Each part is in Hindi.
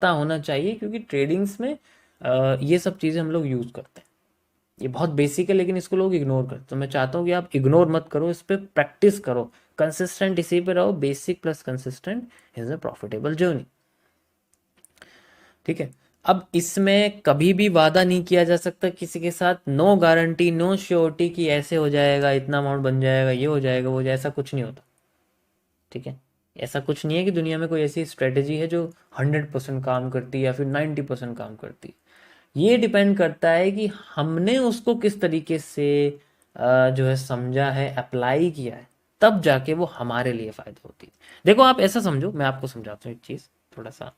पता होना चाहिए, क्योंकि ट्रेडिंग्स में ये सब चीज़ें हम लोग यूज़ करते हैं। ये बहुत बेसिक है लेकिन इसको लोग इग्नोर करते हैं। तो मैं चाहता हूँ कि आप इग्नोर मत करो, इस पर प्रैक्टिस करो, कंसिस्टेंट इसी पे रहो। Basic plus consistent is a profitable journey. ठीक है। अब इसमें कभी भी वादा नहीं किया जा सकता किसी के साथ, नो गारंटी नो श्योरिटी कि ऐसे हो जाएगा, इतना अमाउंट बन जाएगा, ये हो जाएगा, वो जाएगा, ऐसा कुछ नहीं होता। ठीक है। ऐसा कुछ नहीं है कि दुनिया में कोई ऐसी स्ट्रेटेजी है जो 100% काम करती है या फिर 90% काम करती है। ये डिपेंड करता है कि हमने उसको किस तरीके से जो है समझा है, अप्लाई किया है, तब जाके वो हमारे लिए फ़ायदा होती है। देखो आप ऐसा समझो, मैं आपको समझाता हूँ एक चीज़ थोड़ा सा,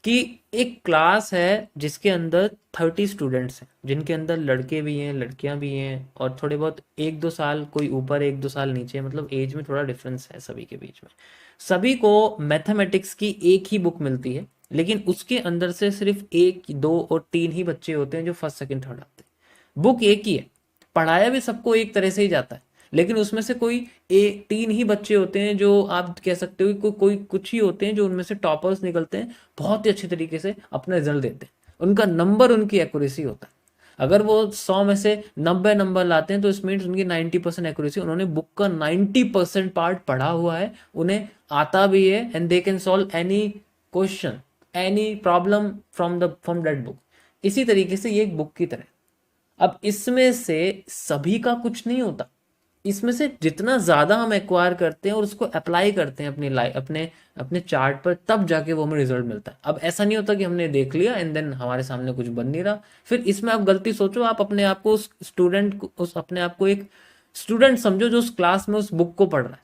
कि एक क्लास है जिसके अंदर 30 स्टूडेंट्स हैं, जिनके अंदर लड़के भी हैं, लड़कियां भी हैं, और थोड़े बहुत 1-2 साल कोई ऊपर 1-2 साल नीचे, मतलब एज में थोड़ा डिफरेंस है सभी के बीच में। सभी को मैथमेटिक्स की एक ही बुक मिलती है, लेकिन उसके अंदर से सिर्फ 1, 2 और 3 ही बच्चे होते हैं जो फर्स्ट सेकंड थर्ड आते हैं। बुक एक ही है, पढ़ाया भी सबको एक तरह से ही जाता है, लेकिन उसमें से कोई 3 ही बच्चे होते हैं जो आप कह सकते हो कि कोई कुछ ही होते हैं जो उनमें से टॉपर्स निकलते हैं, बहुत ही अच्छे तरीके से अपना रिजल्ट देते हैं। उनका नंबर उनकी एक्यूरेसी होता है। अगर वो 100 में से 90 नंबर लाते हैं तो इस मीन्स उनकी 90% एक्यूरेसी, उन्होंने बुक का 90% पार्ट पढ़ा हुआ है, उन्हें आता भी है, and they can solve any question, any problem from that book. इसी तरीके से ये एक बुक की तरह। अब इसमें से सभी का कुछ नहीं होता, इसमें से जितना ज़्यादा हम एक्वायर करते हैं और उसको अप्लाई करते हैं अपनी लाइफ, अपने अपने चार्ट पर, तब जाके वो हमें रिजल्ट मिलता है। अब ऐसा नहीं होता कि हमने देख लिया एंड देन हमारे सामने कुछ बन नहीं रहा। फिर इसमें आप गलती सोचो, आप अपने आप को उस स्टूडेंट को, उस अपने आप को एक स्टूडेंट समझो जो उस क्लास में उस बुक को पढ़ रहा है।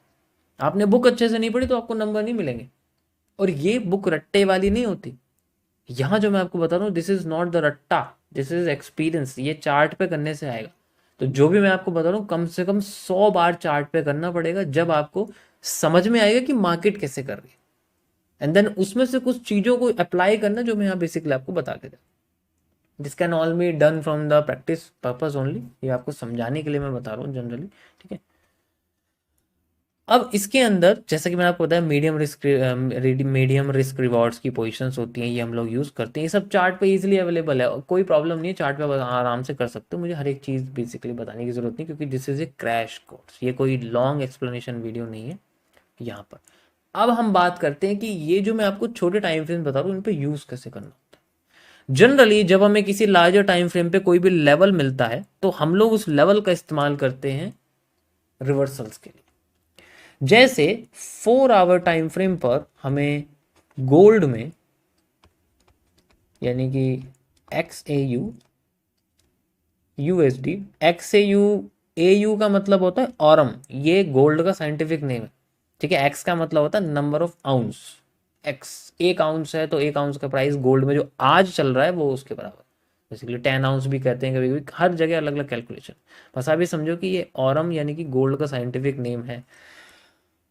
आपने बुक अच्छे से नहीं पढ़ी तो आपको नंबर नहीं मिलेंगे। और ये बुक रट्टे वाली नहीं होती। यहाँ जो मैं आपको बता रहा हूँ, दिस इज नॉट द रट्टा, दिस इज एक्सपीरियंस। ये चार्ट पे करने से आएगा। तो जो भी मैं आपको बता रहा हूँ, कम से कम 100 बार चार्ट पे करना पड़ेगा, जब आपको समझ में आएगा कि मार्केट कैसे कर रही है। एंड देन उसमें से कुछ चीज़ों को अप्लाई करना जो मैं यहाँ बेसिकली आपको बता के दे, this can all be done from the practice purpose only. ये आपको समझाने के लिए मैं बता रहा हूँ जनरली। ठीक है। अब इसके अंदर जैसा कि मैंने आपको बताया, मीडियम रिस्क रिवॉर्ड्स की पोजीशंस होती हैं, ये हम लोग यूज़ करते हैं। ये सब चार्ट पे इजीली अवेलेबल है, कोई प्रॉब्लम नहीं है, चार्ट पे आराम से कर सकते हो। मुझे हर एक चीज़ बेसिकली बताने की ज़रूरत नहीं, क्योंकि this is a crash course, ये कोई लॉन्ग एक्सप्लेनेशन वीडियो नहीं है यहाँ पर। अब हम बात करते हैं कि ये जो मैं आपको छोटे टाइम फ्रेम बता रहा हूँ, इन पर यूज़ कैसे करना होता है। जनरली जब हमें किसी लार्जर टाइम फ्रेम पे कोई भी लेवल मिलता है, तो हम लोग उस लेवल का इस्तेमाल करते हैं रिवर्सल्स के लिए। जैसे 4 आवर टाइम फ्रेम पर हमें गोल्ड में, यानी कि XAU USD, XAU का मतलब होता है ऑरम, ये गोल्ड का साइंटिफिक नेम है। ठीक है। एक्स का मतलब होता है number of ounce. X 1 ounce है, तो 1 आउंस का प्राइस गोल्ड में जो आज चल रहा है वो उसके बराबर। बेसिकली 10 आउंस भी कहते हैं कभी कभी, हर जगह अलग अलग कैलकुलेशन। बस आप ये समझो कि ये ऑरम यानी कि गोल्ड का साइंटिफिक नेम है।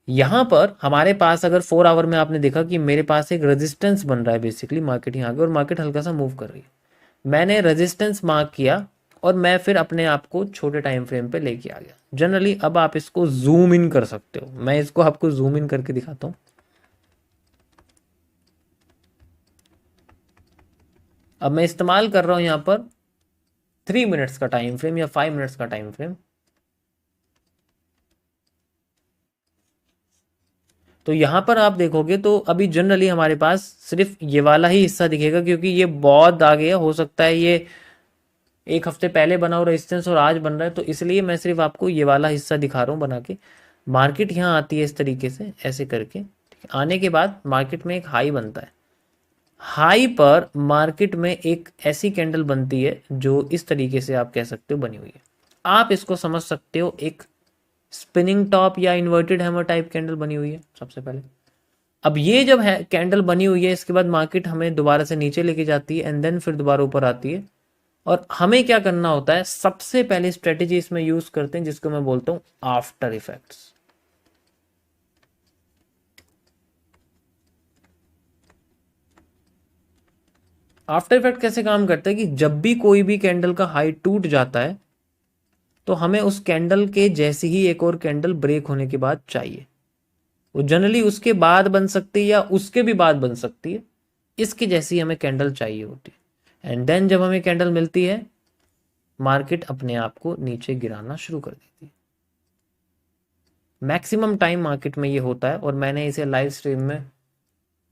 यहाँ पर हमारे पास अगर 4 आवर में आपने देखा कि मेरे पास एक रेजिस्टेंस बन रहा है, बेसिकली मार्केट यहाँ आगे, और मार्केट हल्का सा मूव कर रही है। मैंने रेजिस्टेंस मार्क किया और मैं फिर अपने आप को छोटे टाइम फ्रेम पे लेके आ गया जनरली। अब आप इसको जूम इन कर सकते हो, मैं इसको आपको जूम इन करके दिखाता हूँ। अब मैं इस्तेमाल कर रहा हूँ यहाँ पर 3 मिनट्स का टाइम फ्रेम या 5 मिनट्स का टाइम फ्रेम। तो यहाँ पर आप देखोगे तो अभी जनरली हमारे पास सिर्फ ये वाला ही हिस्सा दिखेगा, क्योंकि ये बहुत आगे है। हो सकता है ये 1 हफ्ते पहले बना हो रेजिस्टेंस और आज बन रहा है, तो इसलिए मैं सिर्फ आपको ये वाला हिस्सा दिखा रहा हूँ बना के। मार्केट यहाँ आती है इस तरीके से, ऐसे करके। ठीक है। आने के बाद मार्केट में एक हाई बनता है। हाई पर मार्केट में एक ऐसी कैंडल बनती है जो इस तरीके से आप कह सकते हो बनी हुई है। आप इसको समझ सकते हो एक स्पिनिंग टॉप या इन्वर्टेड हैमर टाइप कैंडल बनी हुई है सबसे पहले। अब ये जब है कैंडल बनी हुई है, इसके बाद मार्केट हमें दोबारा से नीचे लेके जाती है एंड देन फिर दोबारा ऊपर आती है। और हमें क्या करना होता है, सबसे पहले स्ट्रेटेजी इसमें यूज करते हैं जिसको मैं बोलता हूं आफ्टर इफेक्ट्स। आफ्टर इफेक्ट कैसे काम करता है कि जब भी कोई भी कैंडल का हाई टूट जाता है, तो हमें उस कैंडल के जैसी ही एक और कैंडल ब्रेक होने के बाद चाहिए। वो जनरली उसके बाद बन सकती है या उसके भी बाद बन सकती है, इसकी जैसी हमें कैंडल चाहिए होती है। एंड देन जब हमें कैंडल मिलती है, मार्केट अपने आप को नीचे गिराना शुरू कर देती है। मैक्सिमम टाइम मार्केट में ये होता है, और मैंने इसे लाइव स्ट्रीम में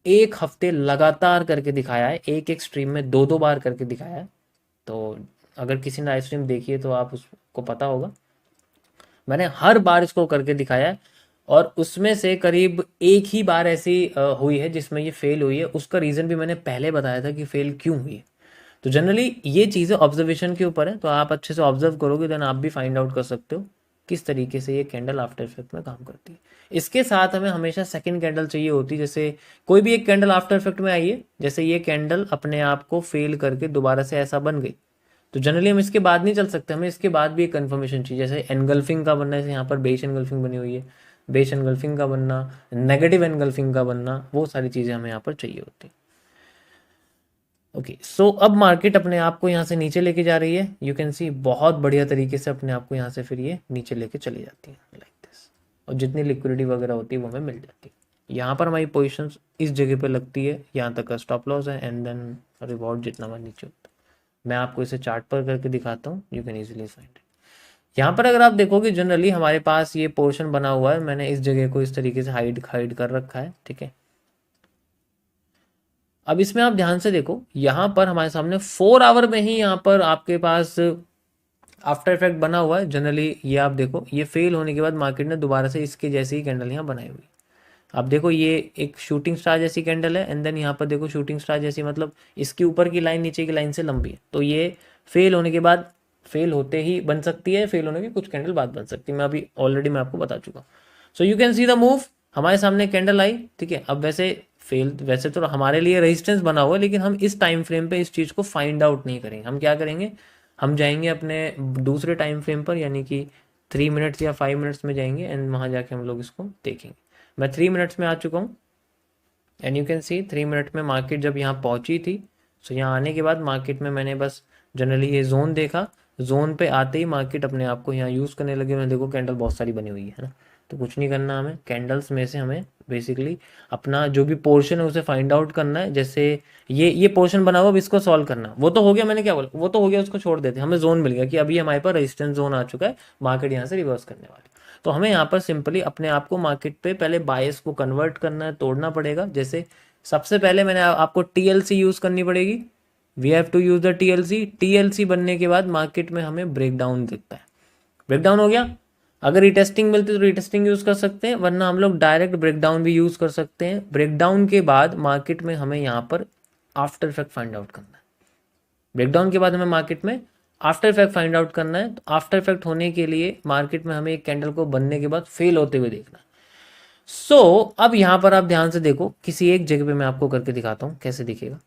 1 हफ्ते लगातार करके दिखाया है, एक एक स्ट्रीम में 2-2 बार करके दिखाया है। तो अगर किसी ने लाइव स्ट्रीम देखी है तो आप उसको पता होगा, मैंने हर बार इसको करके दिखाया है। और उसमें से करीब एक ही बार ऐसी हुई है जिसमें ये फेल हुई है। उसका रीज़न भी मैंने पहले बताया था कि फेल क्यों हुई है। तो जनरली ये चीज़ें ऑब्जर्वेशन के ऊपर है, तो आप अच्छे से ऑब्जर्व करोगे देन आप भी फाइंड आउट कर सकते हो किस तरीके से ये कैंडल आफ्टर इफेक्ट में काम करती है। इसके साथ हमें हमेशा सेकंड कैंडल चाहिए होती है। जैसे कोई भी एक कैंडल आफ्टर इफेक्ट में आई है, जैसे ये कैंडल अपने आप को फेल करके दोबारा से ऐसा बन गई, तो जनरली हम इसके बाद नहीं चल सकते, हमें इसके बाद भी एक कन्फर्मेशन चाहिए। जैसे एनगल्फिंग का बनना है, जैसे यहाँ पर बेस एनगल्फिंग बनी हुई है, बेस एनगल्फिंग का बनना, नेगेटिव एनगल्फिंग का बनना, वो सारी चीज़ें हमें यहाँ पर चाहिए होती है। ओके, सो अब मार्केट अपने आप को यहाँ से नीचे लेके जा रही है। यू कैन सी बहुत बढ़िया तरीके से अपने आप को यहाँ से फिर ये नीचे लेके चली जाती है लाइक दिस, और जितनी लिक्विडिटी वगैरह होती है वो हमें मिल जाती है। यहाँ पर हमारी पोजिशन इस जगह पे लगती है, यहाँ तक का स्टॉप लॉस है, एंड देन रिवॉर्ड जितना हमारा नीचे होता है। मैं आपको इसे चार्ट पर करके दिखाता हूँ, you can easily find it. यहाँ पर अगर आप देखोगे जनरली हमारे पास ये पोर्शन बना हुआ है, मैंने इस जगह को इस तरीके से हाइड कर रखा है, ठीक है। अब इसमें आप ध्यान से देखो, यहाँ पर हमारे सामने 4 आवर में ही यहाँ पर आपके पास आफ्टर इफेक्ट बना हुआ है। जनरली ये आप देखो, ये फेल होने के बाद मार्केट ने दोबारा से इसके जैसी ही कैंडल यहाँ बनाई हुई। आप देखो ये एक शूटिंग स्टार जैसी कैंडल है, एंड देन यहाँ पर देखो शूटिंग स्टार जैसी, मतलब इसकी ऊपर की लाइन नीचे की लाइन से लंबी है। तो ये फेल होने के बाद, फेल होते ही बन सकती है, फेल होने के कुछ कैंडल बाद बन सकती है, मैं अभी ऑलरेडी मैं आपको बता चुका हूँ। So you can see the move, हमारे सामने कैंडल आई, ठीक है। अब वैसे तो हमारे लिए रेजिस्टेंस बना हुआ है, लेकिन हम इस टाइम फ्रेम पे इस चीज़ को फाइंड आउट नहीं करेंगे। हम क्या करेंगे, हम जाएंगे अपने दूसरे टाइम फ्रेम पर, यानी कि 3 मिनट्स या 5 मिनट्स में जाएंगे, एंड वहाँ जाके हम लोग इसको देखेंगे। मैं 3 मिनट्स में आ चुका हूँ, and you can C 3 minute में मार्केट जब यहाँ पहुँची थी, सो यहाँ आने के बाद मार्केट में मैंने बस जनरली ये जोन देखा, जोन पे आते ही मार्केट अपने आप को यहाँ यूज़ करने लगे। मैंने देखो कैंडल बहुत सारी बनी हुई है ना, तो कुछ नहीं करना, हमें कैंडल्स में से हमें बेसिकली अपना जो भी पोर्शन है उसे फाइंड आउट करना है। जैसे ये पोर्शन बना हुआ, अब इसको सॉल्व करना, वो तो हो गया, मैंने क्या बोला, वो तो हो गया, उसको छोड़ देते, हमें जोन मिल गया कि अभी हमारे पास रेजिस्टेंस जोन आ चुका है, मार्केट यहाँ से रिवर्स करने वाली। तो हमें यहाँ पर सिंपली अपने आप को मार्केट पे पहले बायस को कन्वर्ट करना है, तोड़ना पड़ेगा। जैसे सबसे पहले मैंने आपको टीएलसी यूज़ करनी पड़ेगी, we have to use the TLC. TLC बनने के बाद मार्केट में हमें ब्रेकडाउन दिखता है, ब्रेकडाउन हो गया, अगर रिटेस्टिंग मिलती है तो रिटेस्टिंग यूज़ कर सकते हैं, वरना हम लोग डायरेक्ट ब्रेकडाउन भी यूज़ कर सकते हैं। ब्रेकडाउन के बाद मार्केट में हमें यहाँ पर आफ्टर इफेक्ट फाइंड आउट करना है। ब्रेकडाउन के बाद हमें मार्केट में आफ्टर इफेक्ट फाइंड आउट करना है। तो आफ्टर इफेक्ट होने के लिए मार्केट में हमें एक कैंडल को बनने के बाद फेल होते हुए देखना है। अब यहाँ पर आप ध्यान से देखो, किसी एक जगह पे मैं आपको करके दिखाता हूँ कैसे दिखेगा।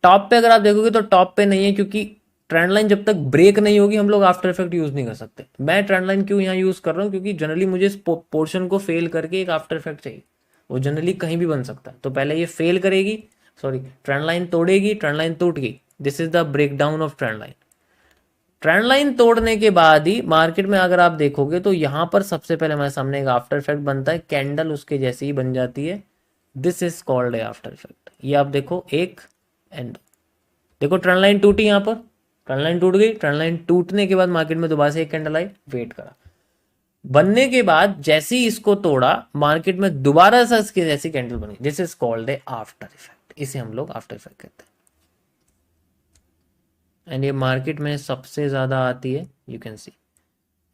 टॉप पे अगर आप देखोगे तो टॉप पे नहीं है, क्योंकि ट्रेंड लाइन जब तक ब्रेक नहीं होगी हम लोग आफ्टर इफेक्ट यूज नहीं कर सकते। मैं ट्रेंड लाइन क्यों यहाँ यूज कर रहा हूँ, क्योंकि जनरली मुझे इस पोर्शन को फेल करके एक आफ्टर इफेक्ट चाहिए, वो जनरली कहीं भी बन सकता है। तो पहले ये फेल करेगी, सॉरी ट्रेंड लाइन तोड़ेगी, ट्रेंड लाइन टूट गई, this is the break down of trend line. Trend line तोड़ने के बाद ही मार्केट में अगर आप देखोगे तो यहाँ पर सबसे पहले हमारे सामने एक आफ्टर इफेक्ट बनता है, कैंडल उसके जैसी ही बन जाती है, this is called A after effect. ये आप देखो एक एंड, देखो ट्रेंड लाइन टूटी, यहाँ पर ट्रेंड लाइन टूट गई, ट्रेंड लाइन टूटने के बाद मार्केट में दोबारा से एक कैंडल आई, वेट करा, बनने के बाद जैसे ही इसको तोड़ा मार्केट में दोबारा से इसके जैसी कैंडल बनी, this is called A after effect. इसे हम लोग आफ्टर इफेक्ट कहते हैं, एंड ये मार्केट में सबसे ज्यादा आती है, यू कैन सी।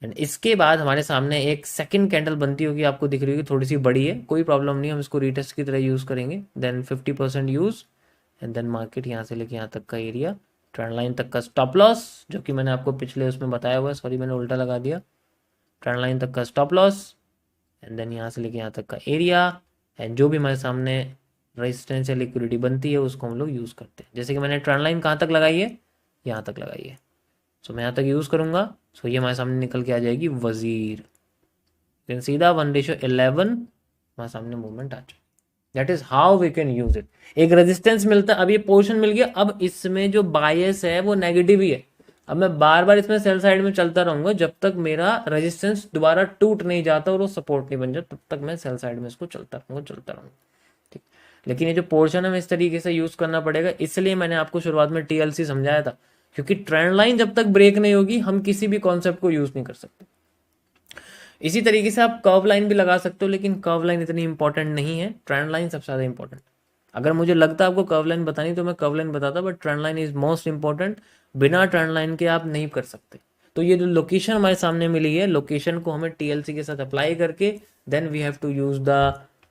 एंड इसके बाद हमारे सामने एक सेकंड कैंडल बनती होगी, आपको दिख रही होगी, थोड़ी सी बड़ी है, कोई प्रॉब्लम नहीं, हम इसको रीटेस्ट की तरह यूज करेंगे। Then 50% use, and then market यहाँ से लेके यहाँ तक का एरिया, ट्रेंड लाइन तक का स्टॉप लॉस, जो कि मैंने आपको पिछले उसमें बताया हुआ है, सॉरी मैंने उल्टा लगा दिया, ट्रेंड लाइन तक का स्टॉप लॉस, एंड देन यहाँ से लेके यहाँ तक का एरिया, एंड जो भी हमारे सामने रेजिस्टेंस या लिक्विडिटी बनती है उसको हम लोग यूज़ करते हैं। जैसे कि मैंने ट्रेंड लाइन कहाँ तक लगाई है, यहाँ तक लगाई है, सो मैं यहाँ तक यूज़ करूँगा, सो ये हमारे सामने निकल के आ जाएगी वजीर, सीधा 1:11 हमारे सामने मूवमेंट आ जाए। That is how we can use it. एक रेजिस्टेंस मिलता है, अब ये पोर्शन मिल गया, अब इसमें जो बायस है वो नेगेटिव ही है। अब मैं बार बार इसमें सेल साइड में चलता रहूंगा जब तक मेरा रेजिस्टेंस दोबारा टूट नहीं जाता और वो सपोर्ट नहीं बन जाता, तब तक मैं सेल साइड में इसको चलता रहूंगा। ठीक, लेकिन ये जो पोर्शन हमें इस तरीके से यूज करना पड़ेगा, इसलिए मैंने आपको शुरुआत में टीएलसी समझाया था, क्योंकि ट्रेंड लाइन जब तक ब्रेक नहीं होगी हम किसी भी कॉन्सेप्ट को यूज नहीं कर सकते। इसी तरीके से आप कर्व लाइन भी लगा सकते हो, लेकिन कर्व लाइन इतनी इंपॉर्टेंट नहीं है, ट्रेंड लाइन सबसे ज़्यादा इंपॉर्टेंट। अगर मुझे लगता है आपको कर्व लाइन बतानी तो मैं कर्व लाइन बताता, but trend line is most important. बिना ट्रेंड लाइन के आप नहीं कर सकते। तो ये जो लोकेशन हमारे सामने मिली है, लोकेशन को हमें टीएलसी के साथ अप्लाई करके then we have to use the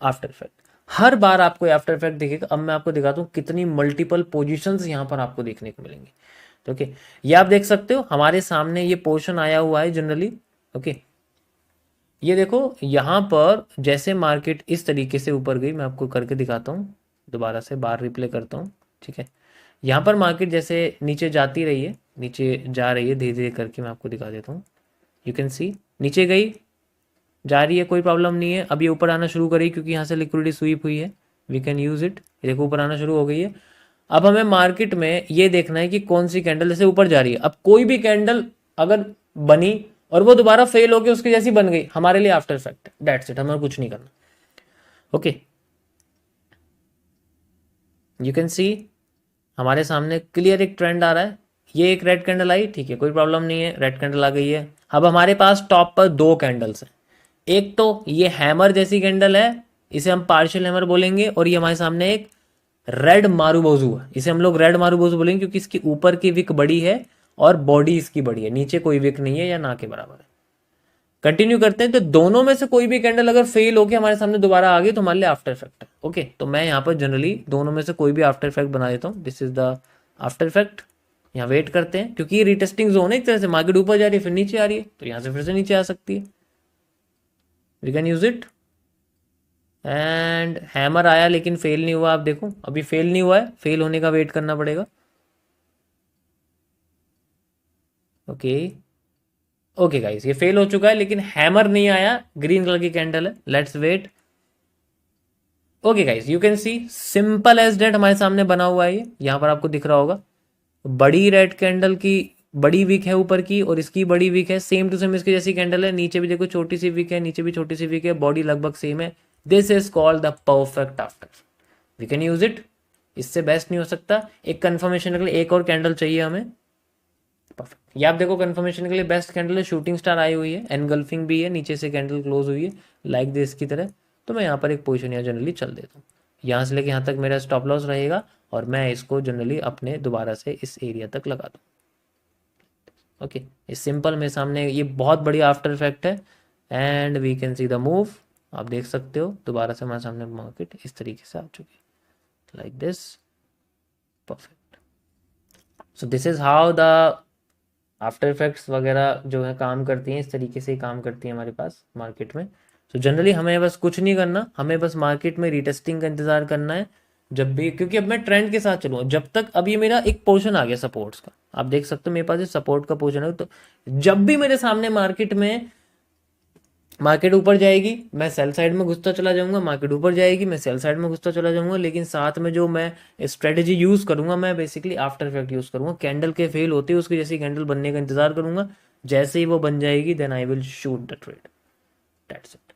after effect. हर बार आपको आफ्टर इफेक्ट दिखेगा। अब मैं आपको दिखाता हूँ कितनी मल्टीपल पोजिशंस यहाँ पर आपको देखने को मिलेंगे। ओके, ये आप देख सकते हो हमारे सामने ये पोर्शन आया हुआ है जनरली। ओके, ये देखो यहाँ पर जैसे मार्केट इस तरीके से ऊपर गई, मैं आपको करके दिखाता हूँ, दोबारा से बार रिप्ले करता हूँ। ठीक है, यहाँ पर मार्केट जैसे नीचे जाती रही है, नीचे जा रही है धीरे धीरे करके, मैं आपको दिखा देता हूँ। यू कैन सी नीचे गई, जा रही है, कोई प्रॉब्लम नहीं है। अब ये ऊपर आना शुरू करी क्योंकि यहाँ से लिक्विडिटी स्वीप हुई है, वी कैन यूज इट। देखो ऊपर आना शुरू हो गई है। अब हमें मार्केट में ये देखना है कि कौन सी कैंडल जैसे ऊपर जा रही है। अब कोई भी कैंडल अगर बनी और वो दोबारा फेल होकर उसकी जैसी बन गई, हमारे लिए आफ्टर इफेक्ट है, दैट्स इट, हमें कुछ नहीं करना। ओके, यू कैन सी हमारे सामने क्लियर एक ट्रेंड आ रहा है। ये एक रेड कैंडल आई, ठीक है, कोई प्रॉब्लम नहीं है, रेड कैंडल आ गई है। अब हमारे पास टॉप पर दो कैंडल्स हैं। एक तो ये हैमर जैसी कैंडल है, इसे हम पार्शियल हैमर बोलेंगे, और ये हमारे सामने एक रेड मारूबोजू है, इसे हम लोग रेड मारूबोजू बोलेंगे क्योंकि इसकी ऊपर की विक बड़ी है और बॉडी इसकी बड़ी है, नीचे कोई विक नहीं है या ना के बराबर है। कंटिन्यू करते हैं, तो दोनों में से कोई भी कैंडल अगर फेल होकर हमारे सामने दोबारा आ गई तो हमारे लिए आफ्टर इफेक्ट है। ओके, तो मैं यहाँ पर जनरली दोनों में से कोई भी आफ्टर इफेक्ट बना देता हूँ। This is the after effect. यहाँ वेट करते हैं क्योंकि ये रिटेस्टिंग जोन है एक तरह से, मार्केट ऊपर जा रही है फिर नीचे आ रही है, तो यहाँ से फिर से नीचे आ सकती है, we can use it. And hammer आया लेकिन फेल नहीं हुआ, आप देखो अभी फेल नहीं हुआ है, फेल होने का वेट करना पड़ेगा। ओके ओके गाइस, ये फेल हो चुका है लेकिन हैमर नहीं आया, ग्रीन कलर की कैंडल है, let's wait. Okay guys, you can see simple as that हमारे सामने बना हुआ है। ये यहाँ पर आपको दिख रहा होगा, बड़ी रेड कैंडल की बड़ी विक है ऊपर की और इसकी बड़ी विक है, सेम टू सेम इसकी जैसी कैंडल है। नीचे भी देखो छोटी सी विक है, नीचे भी छोटी सी विक है, बॉडी लगभग सेम है। This is called the perfect after, we can use it. इससे बेस्ट नहीं हो सकता। एक कंफर्मेशन के लिए एक और कैंडल चाहिए हमें, परफेक्ट। ये आप देखो कंफर्मेशन के लिए बेस्ट कैंडल है, शूटिंग स्टार आई हुई है, एनगल्फिंग भी है, नीचे से कैंडल क्लोज हुई है लाइक दिस की तरह। तो मैं यहाँ पर एक पोजीशन यहाँ जनरली चल देता हूँ, यहाँ से लेके यहाँ तक मेरा स्टॉप लॉस रहेगा और मैं इसको जनरली अपने दोबारा से इस एरिया तक लगा दूँ। ओके, इस सिंपल में सामने ये बहुत बढ़िया आफ्टर इफेक्ट है and we can see the move. आप देख सकते हो दोबारा से हमारे सामने मार्केट इस तरीके से आ चुकी है like this, perfect. So this is how the after effects वगैरह जो है काम करती हैं, इस तरीके से ही काम करती हैं हमारे पास मार्केट में। तो जनरली हमें बस कुछ नहीं करना, हमें बस मार्केट में रीटेस्टिंग का इंतजार करना है जब भी, क्योंकि अब मैं ट्रेंड के साथ चलूँगा जब तक। अब ये मेरा एक पोर्शन आ गया सपोर्ट्स का, आप देख सकते हो मेरे पास ये सपोर्ट का पोर्शन है। तो जब भी मेरे सामने मार्केट ऊपर जाएगी मैं सेल साइड में घुसता चला जाऊंगा, मार्केट ऊपर जाएगी मैं सेल साइड में घुसता चला जाऊंगा, लेकिन साथ में जो मैं स्ट्रेटेजी यूज करूंगा, मैं बेसिकली आफ्टर इफेक्ट यूज करूंगा। कैंडल के फेल होते ही उसकी जैसी कैंडल बनने का इंतजार करूंगा, जैसे ही वो बन जाएगी then I will shoot the trade, that's it.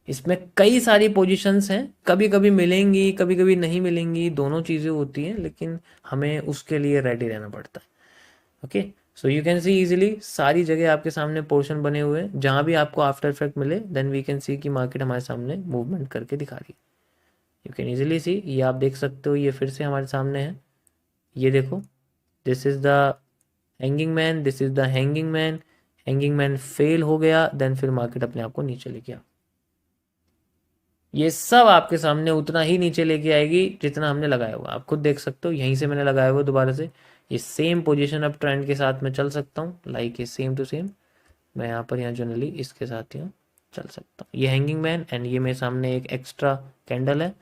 इसमें कई सारी पोजीशंस हैं, कभी कभी मिलेंगी कभी कभी नहीं मिलेंगी, दोनों चीज़ें होती हैं, लेकिन हमें उसके लिए रेडी रहना पड़ता है। Okay, so you can C easily सारी जगह आपके सामने पोर्शन बने हुए हैं, जहाँ भी आपको आफ्टर इफेक्ट मिले देन वी कैन सी कि मार्केट हमारे सामने मूवमेंट करके दिखा रही है। यू कैन इजीली सी, ये आप देख सकते हो, ये फिर से हमारे सामने है, ये देखो this is the hanging man, this is the hanging man. Hanging man fail हो गया देन फिर मार्केट अपने आप को नीचे लेके आ, ये सब आपके सामने उतना ही नीचे लेके आएगी जितना हमने लगाया हुआ, आप खुद देख सकते हो। यहीं से मैंने लगाया हुआ दोबारा से, ये सेम पोजीशन अब ट्रेंड के साथ मैं चल सकता हूँ, लाइक ये सेम टू सेम मैं यहाँ पर यहाँ जनरली इसके साथ यहाँ चल सकता हूँ। ये हैंगिंग मैन एंड ये मेरे सामने एक एक्स्ट्रा कैंडल है,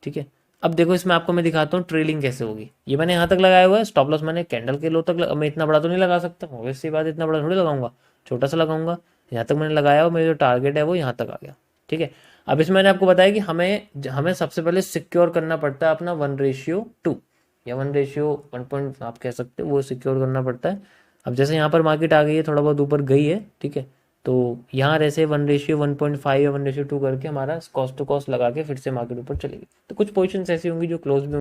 ठीक है। अब देखो इसमें आपको मैं दिखाता हूँ ट्रेलिंग कैसे होगी। ये मैंने यहाँ तक लगाया हुआ है, स्टॉप लॉस मैंने कैंडल के लो तक मैं इतना बड़ा तो नहीं लगा सकता, ऑब्वियसली बात, इतना बड़ा थोड़ी लगाऊंगा, छोटा सा लगाऊंगा। यहाँ तक मैंने लगाया और मेरा जो टारगेट है वो यहाँ तक आ गया, ठीक है। अब इसमें मैंने आपको बताया कि हमें सबसे पहले सिक्योर करना पड़ता है अपना 1:2 या 1:1 आप कह सकते हो, वो सिक्योर करना पड़ता है। अब जैसे यहाँ पर मार्केट आ गई है, थोड़ा बहुत ऊपर गई है, ठीक है, तो यहाँ ऐसे 1:1.5 या 1:2 करके हमारा कॉस्ट टू कॉस्ट लगा के फिर से मार्केट ऊपर चलेगी। तो कुछ पोजिशंस ऐसी होंगी जो क्लोज में